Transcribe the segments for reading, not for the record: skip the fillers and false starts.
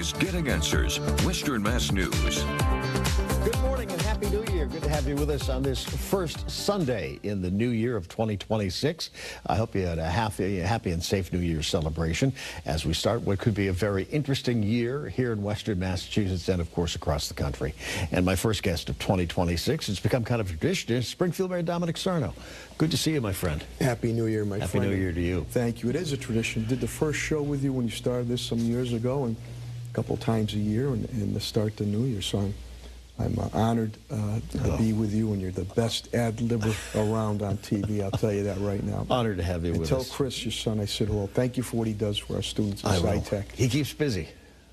is Getting Answers, Western Mass News. Good morning and Happy New Year. Good to have you with us on this first Sunday in the new year of 2026. I hope you had a happy and safe New Year's celebration as we start what could be a very interesting year here in Western Massachusetts and, of course, across the country. And my first guest of 2026, it's become kind of a tradition, is Springfield Mayor Domenic Sarno. Good to see you, my friend. Happy New Year, my friend. Happy New Year to you. Thank you. It is a tradition. Did the first show with you when you started this some years ago, and a couple times a year, and to start the new year. So I'm honored to be with you, and you're the best ad-libber around on TV. I'll tell you that right now. Honored to have you with us. Tell Chris, your son, I said hello. Thank you for what he does for our students in SciTech. He keeps busy.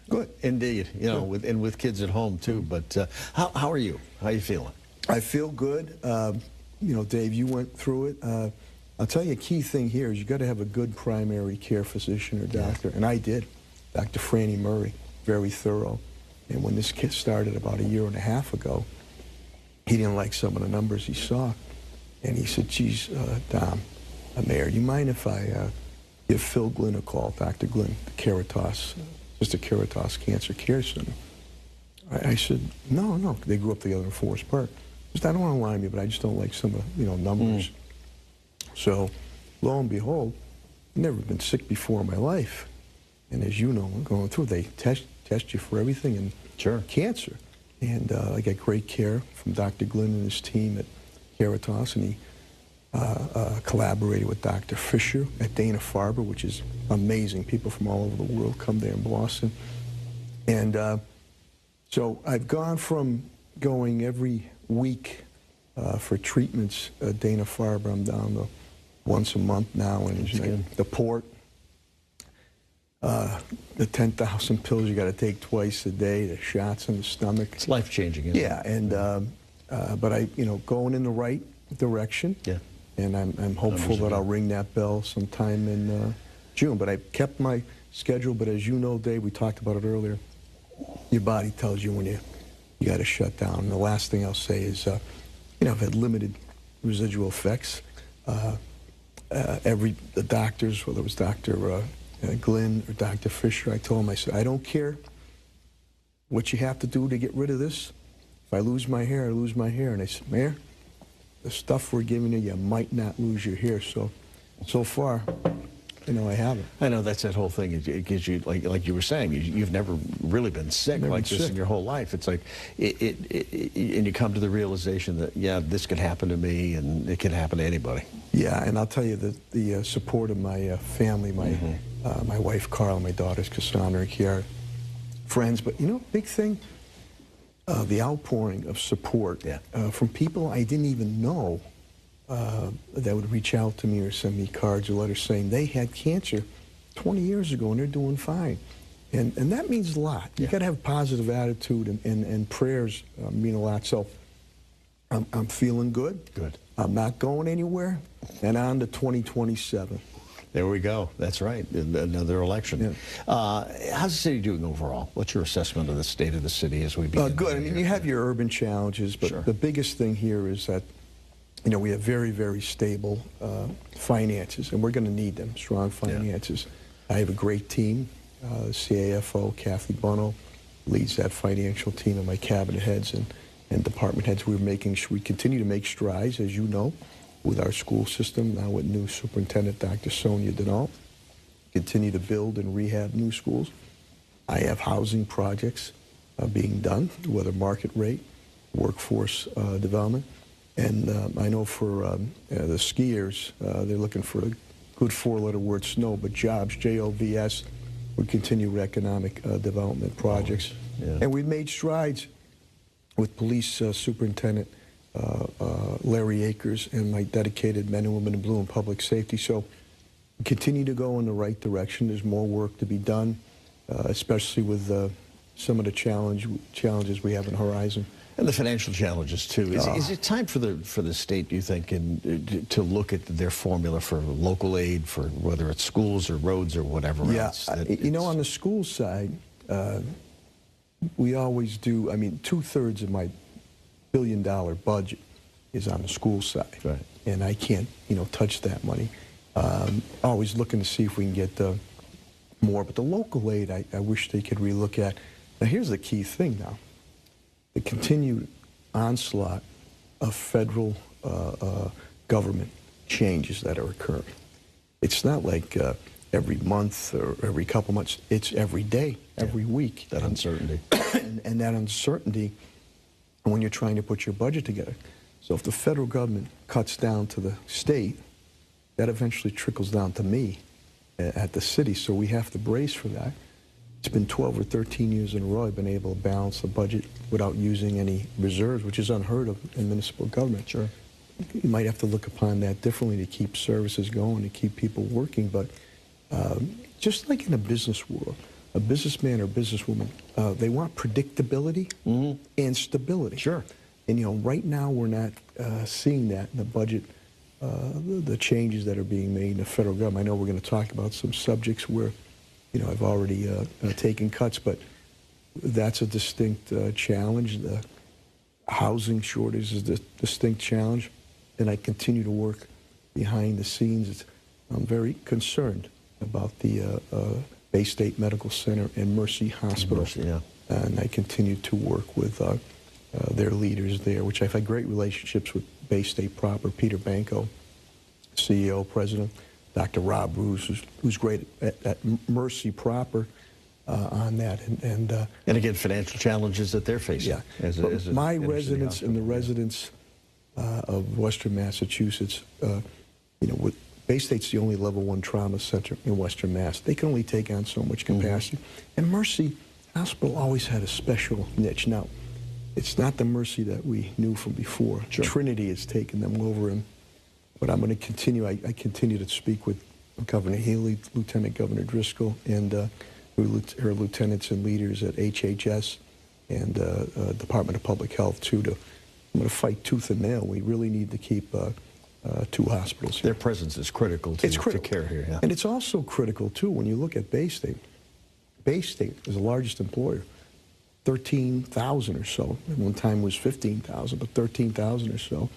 Good. Indeed. You know, with kids at home, too. But how are you? How are you feeling? I feel good. You know, Dave, you went through it. I'll tell you a key thing here is you got to have a good primary care physician or doctor, and I did. Dr. Franny Murray, very thorough. And when this kid started about a year and a half ago, he didn't like some of the numbers he saw. And he said, geez, Dom, Mayor, do you mind if I give Phil Glynn a call, Dr. Glynn, the Caritas, just a Caritas Cancer Care Center? I said, no. They grew up together in Forest Park. I said, I don't want to alarm you, but I just don't like some of the numbers. So, lo and behold, I've never been sick before in my life. And as you know, going through, they test you for everything and cancer. And I got great care from Dr. Glynn and his team at Caritas, and he collaborated with Dr. Fisher at Dana-Farber, which is amazing. People from all over the world come there in Boston. And so I've gone from going every week for treatments at Dana-Farber. I'm down to once a month now, and the port. The 10,000 pills you got to take twice a day, the shots in the stomach. It's life-changing, isn't it? Yeah, and but I, going in the right direction. Yeah. And I'm hopeful that I'll ring that bell sometime in June. But I kept my schedule. But as you know, Dave, we talked about it earlier. Your body tells you when you got to shut down. And the last thing I'll say is, I've had limited residual effects. The doctors, whether it was Dr. Glynn or Dr. Fisher, I told him, I said, I don't care what you have to do to get rid of this. If I lose my hair, I lose my hair. And I said, Mayor, the stuff we're giving you might not lose your hair. So far, I haven't. I know that's that whole thing. It gives you, like you were saying, you've never really been sick like this in your whole life. It's like, and you come to the realization that, yeah, this could happen to me, and it can happen to anybody. Yeah, and I'll tell you that the support of my family, my wife Carl, my daughters Cassandra and Kiara, friends, but big thing, the outpouring of support from people I didn't even know that would reach out to me or send me cards or letters saying they had cancer 20 years ago and they're doing fine. And that means a lot. You got to have a positive attitude, and prayers mean a lot. So I'm feeling good. Good. I'm not going anywhere, and on to 2027. There we go. That's right. Another election. Yeah. How's the city doing overall? What's your assessment of the state of the city as we begin? Good. I mean, you have your urban challenges, but the biggest thing here is that we have very, very stable finances, and we're going to need them, strong finances. I have a great team. CAFO, Kathy Bono, leads that financial team, and my cabinet heads and department heads. We continue to make strides, as you know, with our school system, now with new superintendent, Dr. Sonia Denault. Continue to build and rehab new schools. I have housing projects being done, whether market rate, workforce development. And I know for the skiers, they're looking for a good four-letter word, snow, but jobs, J-O-B-S, would continue economic development projects. And we've made strides with police superintendent Larry Akers and my dedicated men and women in blue in public safety. So we continue to go in the right direction. There's more work to be done, especially with some of the challenges we have in Horizon. And the financial challenges, too. Is it time for the state, do you think, to look at their formula for local aid, for whether it's schools or roads or whatever else? On the school side, we always do, 2/3 of my billion-dollar budget is on the school side. Right. And I can't, touch that money. Always looking to see if we can get more. But the local aid, I wish they could relook at. Now, here's the key thing now. The continued onslaught of federal government changes that are occurring. It's not like every month or every couple months. It's every day, every week. That uncertainty. And that uncertainty when you're trying to put your budget together. So if the federal government cuts down to the state, that eventually trickles down to me at the city. So we have to brace for that. It's been 12 or 13 years in a row I've been able to balance the budget without using any reserves, which is unheard of in municipal government. Sure. You might have to look upon that differently to keep services going, to keep people working. But just like in a business world, a businessman or businesswoman, they want predictability and stability. Sure. And, you know, right now we're not seeing that in the budget, the changes that are being made in the federal government. I know we're going to talk about some subjects where, you know, I've already taken cuts, but that's a distinct challenge. The housing shortage is a distinct challenge, and I continue to work behind the scenes. I'm very concerned about the Bay State Medical Center and Mercy Hospital. Mercy, yeah. And I continue to work with their leaders there, which I've had great relationships with Bay State proper, Peter Banco, CEO, president, Dr. Rob Bruce, who's great at Mercy proper on that. And again, financial challenges that they're facing. Yeah. As my residents and the residents of Western Massachusetts, you know, with Bay State's the only level 1 trauma center in Western Mass. They can only take on so much capacity. And Mercy Hospital always had a special niche. Now, it's not the Mercy that we knew from before. Sure. Trinity has taken them over, but I'm going to continue. I continue to speak with Governor Healy, Lieutenant Governor Driscoll, and her lieutenants and leaders at HHS and Department of Public Health, too. I'm going to fight tooth and nail. We really need to keep 2 hospitals here. Their presence is critical to care here. Yeah. And it's also critical, too, when you look at Bay State. Bay State is the largest employer, 13,000 or so. At one time it was 15,000, but 13,000 or so.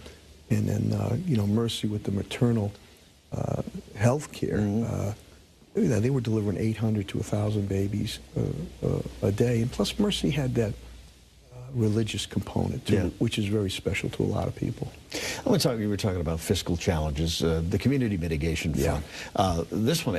And then, you know, Mercy with the maternal health care, they were delivering 800 to 1,000 babies a day. And plus Mercy had that religious component to it, which is very special to a lot of people. I want to talk, you were talking about fiscal challenges, the community mitigation fund. This one,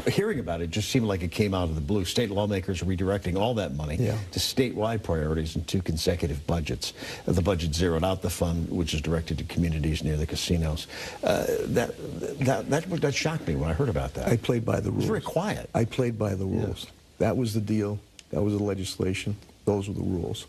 hearing about it just seemed like it came out of the blue. State lawmakers are redirecting all that money to statewide priorities in 2 consecutive budgets. The budget zeroed out the fund, which is directed to communities near the casinos. That shocked me when I heard about that. I played by the rules. It was very quiet. I played by the rules. That was the deal. That was the legislation. Those were the rules.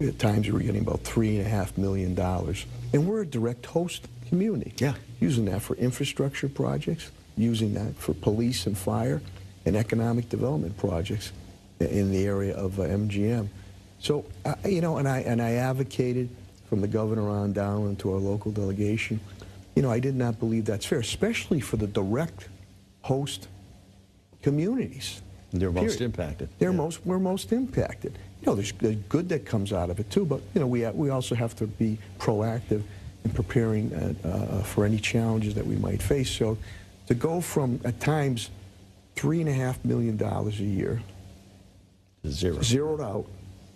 At times we were getting about $3.5 million. And we're a direct host community. Yeah. Using that for infrastructure projects, using that for police and fire and economic development projects in the area of MGM. So, you know, and I advocated from the governor on down into our local delegation. You know, I did not believe that's fair, especially for the direct host communities. They're most impacted. We're most impacted. You know, there's good that comes out of it too, but you know, we also have to be proactive in preparing for any challenges that we might face. So, to go from at times $3.5 million a year, zeroed out.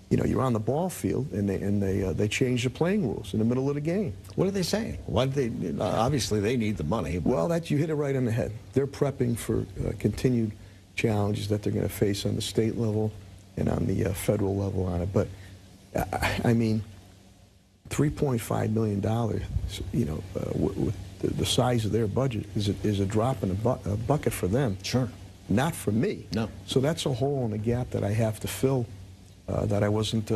You know, you're on the ball field, and they change the playing rules in the middle of the game. What are they saying? Why do they? Obviously, they need the money. Well, you hit it right on the head. They're prepping for continued challenges that they're going to face on the state level and on the federal level on it. But I mean, $3.5 million, you know, with the size of their budget is a drop in a bucket for them. Sure. Not for me. No. So that's a hole in the gap that I have to fill that I wasn't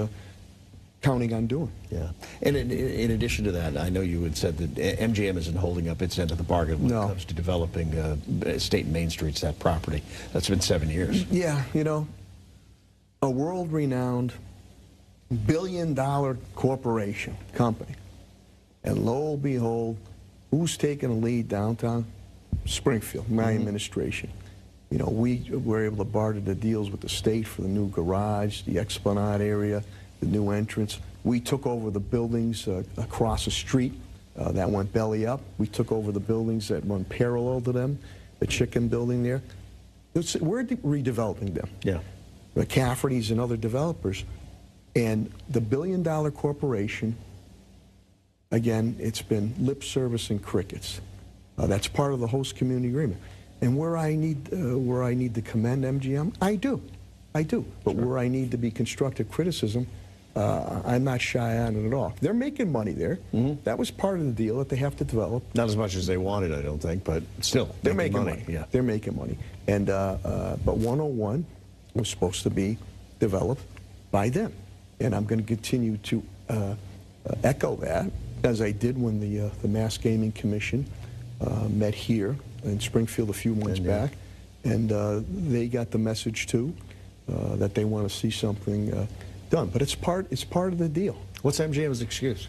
counting on doing. Yeah. And in addition to that, I know you had said that MGM isn't holding up its end of the bargain when it comes to developing State and Main Streets, that property. That's been 7 years. Yeah, you know, a world-renowned billion-dollar corporation, company, and lo and behold, who's taking the lead downtown? Springfield, my administration. You know, we were able to barter the deals with the state for the new garage, the Esplanade area, the new entrance. We took over the buildings across the street that went belly up. We took over the buildings that run parallel to them, the chicken building there. We're redeveloping them. Yeah. The Cafferty's and other developers. And the billion-dollar corporation, again, it's been lip service and crickets. That's part of the host community agreement. And where I need to commend MGM, I do. But Sure. where I need to be constructive criticism, I'm not shy on it at all. They're making money there. Mm-hmm. That was part of the deal that they have to develop. Not as much as they wanted, I don't think, but still, they're making money. Yeah. They're making money. And but 101 was supposed to be developed by them, and I'm going to continue to echo that, as I did when the Mass Gaming Commission met here in Springfield a few months back, and they got the message too that they want to see something done. But it's part of the deal. What's MGM's excuse?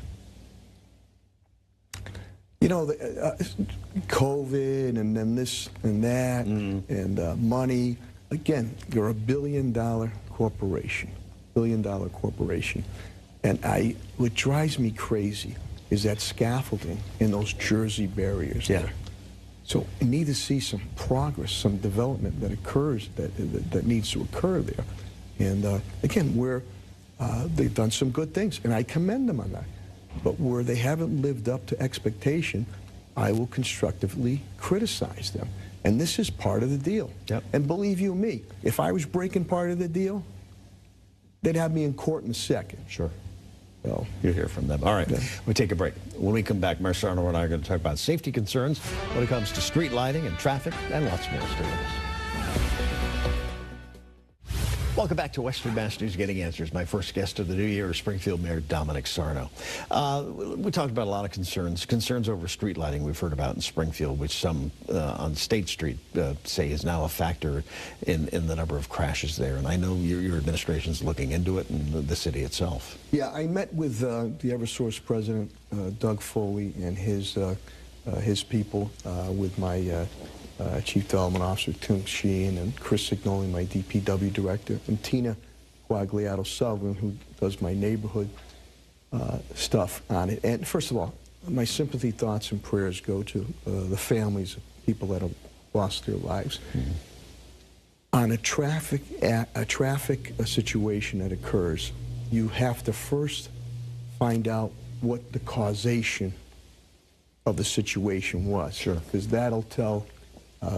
You know, COVID and then this and that and money. Again, you're a billion-dollar corporation, and what drives me crazy is that scaffolding and those Jersey barriers there. So I need to see some progress, some development that occurs, that needs to occur there. And again, they've done some good things, and I commend them on that. But where they haven't lived up to expectation, I will constructively criticize them. And this is part of the deal. Yep. And believe you me, if I was breaking part of the deal, they'd have me in court in a second. Sure. So, You'll hear from them. All right, we'll take a break. When we come back, Mayor Sarno and I are going to talk about safety concerns when it comes to street lighting and traffic and lots more. Stay with us. Welcome back to Western Mass News Getting Answers. My first guest of the new year is Springfield Mayor Domenic Sarno. We talked about a lot of concerns over street lighting we've heard about in Springfield, which some on State Street say is now a factor in the number of crashes there. And I know your administration's looking into it and the city itself. yeah, I met with the Eversource president, Doug Foley, and his people, with my Chief Development Officer Tim Sheehan and Chris Signoli, my DPW director, and Tina Quagliato-Sullivan, who does my neighborhood stuff on it. And first of all, my sympathy, thoughts, and prayers go to the families of people that have lost their lives. Mm-hmm. On a traffic situation that occurs, you have to first find out what the causation of the situation was. Sure. Because that'll tell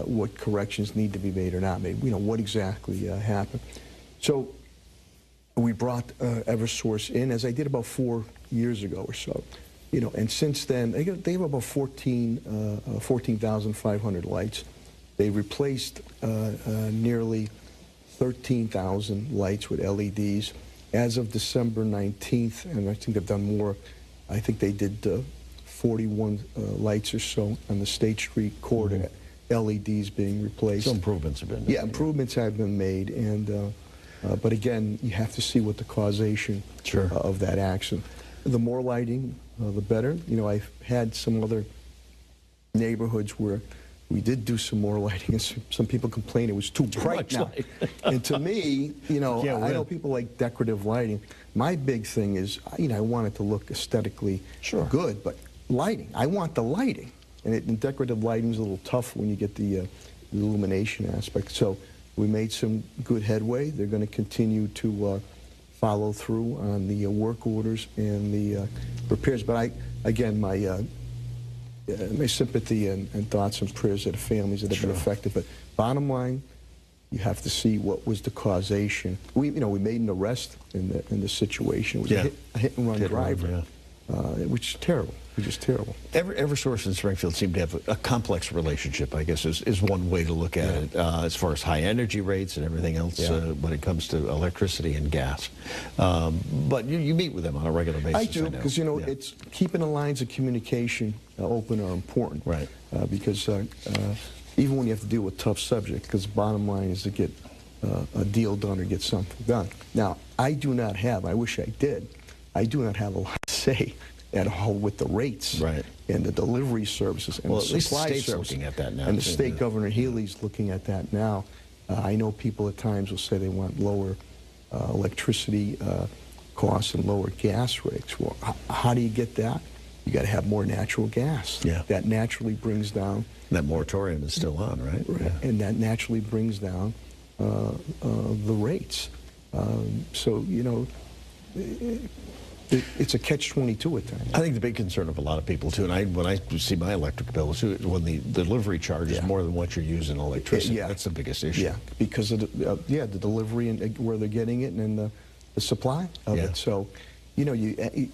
what corrections need to be made or not made, what exactly happened. So we brought Eversource in, as I did about 4 years ago or so, and since then, they have about 14,500 lights. They replaced nearly 13,000 lights with LEDs. As of December 19th, and I think they've done more, I think they did 41 lights or so on the State Street corridor. Mm-hmm. LEDs being replaced. So improvements have been made. Yeah, improvements have been made, and but again, you have to see what the causation of that accident. The more lighting, the better. I've had some other neighborhoods where we did do some more lighting, and some people complained it was too bright now. And to me, I know people like decorative lighting. My big thing is, I want it to look aesthetically good, but lighting. I want the lighting. And decorative lighting is a little tough when you get the illumination aspect. So we made some good headway. They're going to continue to follow through on the work orders and the repairs. But my sympathy and thoughts and prayers to the families that have been affected. But bottom line, you have to see what was the causation. We made an arrest in the situation. It was a hit and run driver, which is terrible. Which is terrible. Eversource and Springfield seem to have a complex relationship, I guess, is one way to look at it, as far as high energy rates and everything else when it comes to electricity and gas. But you meet with them on a regular basis. I do, because, it's keeping the lines of communication open are important. Right. Because even when you have to deal with tough subjects, because the bottom line is to get a deal done or get something done. Now, I wish I did, I do not have a lot to say at all with the rates and the delivery services and the supply services. Looking at that now. And the state governor Healy's looking at that now. I know people at times will say they want lower electricity costs and lower gas rates. Well, how do you get that? you got to have more natural gas. Yeah. That naturally brings down. That moratorium is still on, right? Right. Yeah. And that naturally brings down the rates. So, you know, it's a catch-22 at times. I think the big concern of a lot of people too, and when I see my electric bills, when the delivery charge is more than what you're using electricity, that's the biggest issue. Yeah, because of the delivery and where they're getting it, and then the supply of it. So, you know,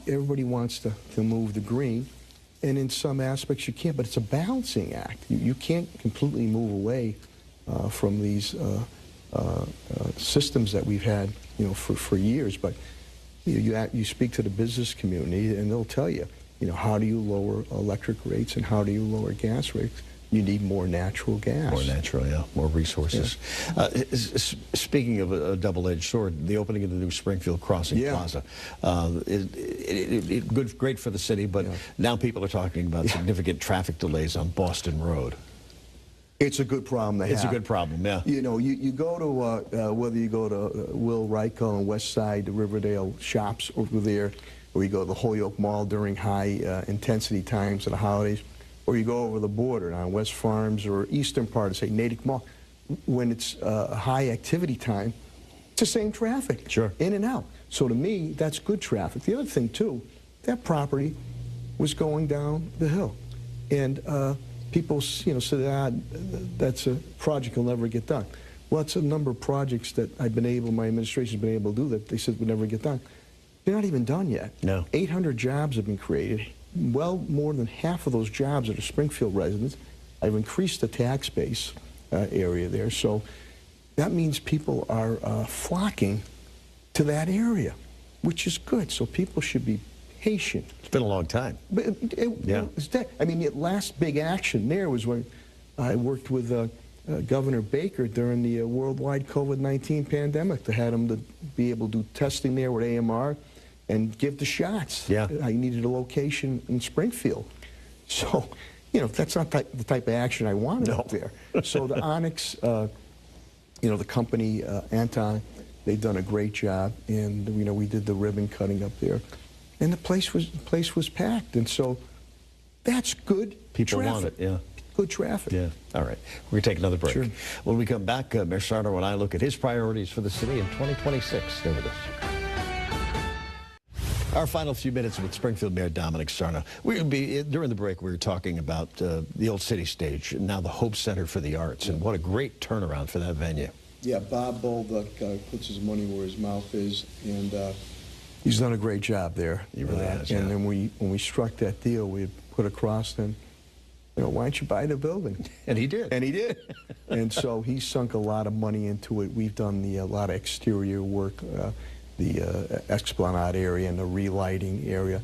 everybody wants to move the green, and in some aspects you can't, but it's a balancing act. You can't completely move away from these systems that we've had, you know, for years, but you speak to the business community, and they'll tell you, you know, how do you lower electric rates and how do you lower gas rates? You need more natural gas. More natural, more resources. Yeah. Speaking of a double-edged sword, the opening of the new Springfield Crossing Plaza, great for the city, but now people are talking about significant traffic delays on Boston Road. It's a good problem to have. It's a good problem, yeah. You know, you go to, whether you go to Will Reichel on West Side, the Riverdale shops over there, or you go to the Holyoke Mall during high intensity times of the holidays, or you go over the border on West Farms or eastern part of, say, Natick Mall, when it's high activity time, it's the same traffic. Sure. In and out. So to me, that's good traffic. The other thing, too, that property was going down the hill. And people, you know, say, that's a project will never get done. Well, it's a number of projects that my administration's been able to do that they said would never get done. They're not even done yet. No. 800 jobs have been created. Well, more than half of those jobs are to Springfield residents. I've increased the tax base area there, so that means people are flocking to that area, which is good. So people should be patient. It's been a long time. But I mean, the last big action there was when I worked with Governor Baker during the worldwide COVID-19 pandemic. They had him to be able to do testing there with AMR and give the shots. Yeah. I needed a location in Springfield. So, you know, that's not the type of action I wanted up there. So the Onyx, you know, the company, Anton, they've done a great job. And, you know, we did the ribbon cutting up there. And the place was packed. And so that's good People traffic. want it, yeah. Good traffic. Yeah. All right. We're going to take another break. Sure. When we come back, Mayor Sarno and I look at his priorities for the city in 2026. Stay with us. Our final few minutes with Springfield Mayor Domenic Sarno. During the break, we were talking about the old city stage, and now the Hope Center for the Arts, and what a great turnaround for that venue. Yeah, Bob Bolduc puts his money where his mouth is, and he's done a great job there. He really has, And then when we struck that deal, we put across then, you know, why don't you buy the building? And he did. And he did. And so he sunk a lot of money into it. We've done a lot of exterior work, the Esplanade area and the relighting area.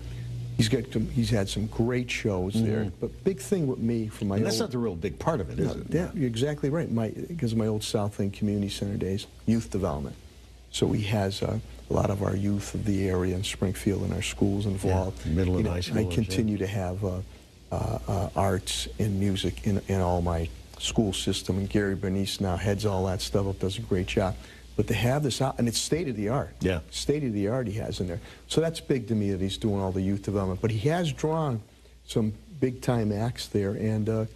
He's had some great shows there. But big thing with me from my that's not the real big part of it, is it? Yeah, you're exactly right. Because of my old South End Community Center days, youth development. So he has a lot of our youth of the area in Springfield and our schools involved. Yeah, middle and high school. I continue to have arts and music in all my school system, and Gary Bernice now heads all that stuff up, does a great job. But to have this out, and it's state-of-the-art. Yeah. State-of-the-art he has in there. So that's big to me that he's doing all the youth development. But he has drawn some big-time acts there, and you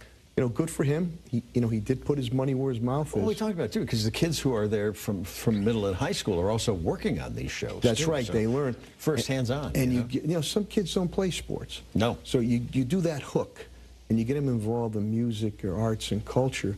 know, good for him. He did put his money where his mouth is. Well, we talked about it, too, because the kids who are there from middle and high school are also working on these shows. That's too, right. so they learn. First hands-on. And you know, some kids don't play sports. No. So you do that hook, and you get them involved in music or arts and culture,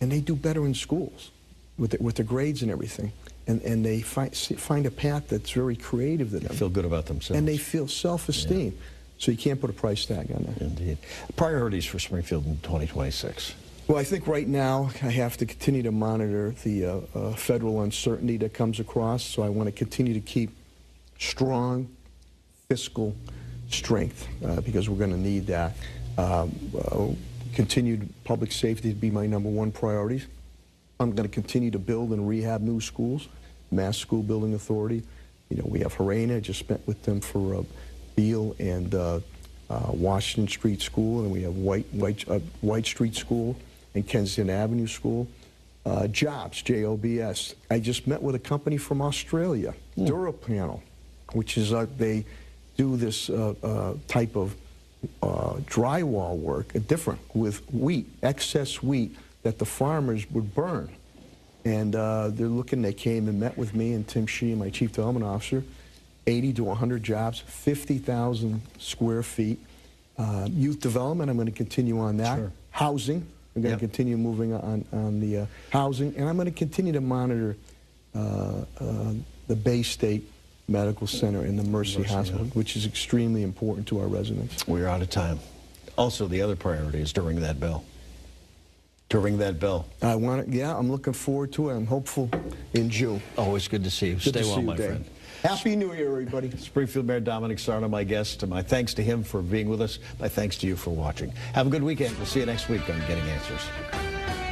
and they do better in schools with the grades and everything. And they find a path that's very creative to them. They feel good about themselves. And they feel self-esteem. Yeah. So you can't put a price tag on that. Indeed. Priorities for Springfield in 2026. Well, I think right now I have to continue to monitor the federal uncertainty that comes across. So I want to continue to keep strong fiscal strength because we're going to need that. Continued public safety to be my #1 priority. I'm going to continue to build and rehab new schools, Mass School Building Authority. You know, we have Harena, just met with them for Beale and Washington Street School, and we have White Street School and Kensington Avenue School. Jobs, JOBS. I just met with a company from Australia, Durapanel, which is they do this type of drywall work, different, with wheat, excess wheat that the farmers would burn. And they came and met with me and Tim Shee, my Chief Development Officer, 80 to 100 jobs, 50,000 square feet. Youth development, I'm going to continue on that. Sure. Housing, I'm going to continue moving on the housing, and I'm going to continue to monitor the Bay State Medical Center and the Mercy Hospital, which is extremely important to our residents. We're out of time. Also, the other priority is to ring that bell. To ring that bell. I want it, yeah, I'm looking forward to it. I'm hopeful in June. Always good to see you. Stay well, my friend. Happy New Year, everybody. Springfield Mayor Domenic Sarno, my guest. My thanks to him for being with us. My thanks to you for watching. Have a good weekend. We'll see you next week on Getting Answers.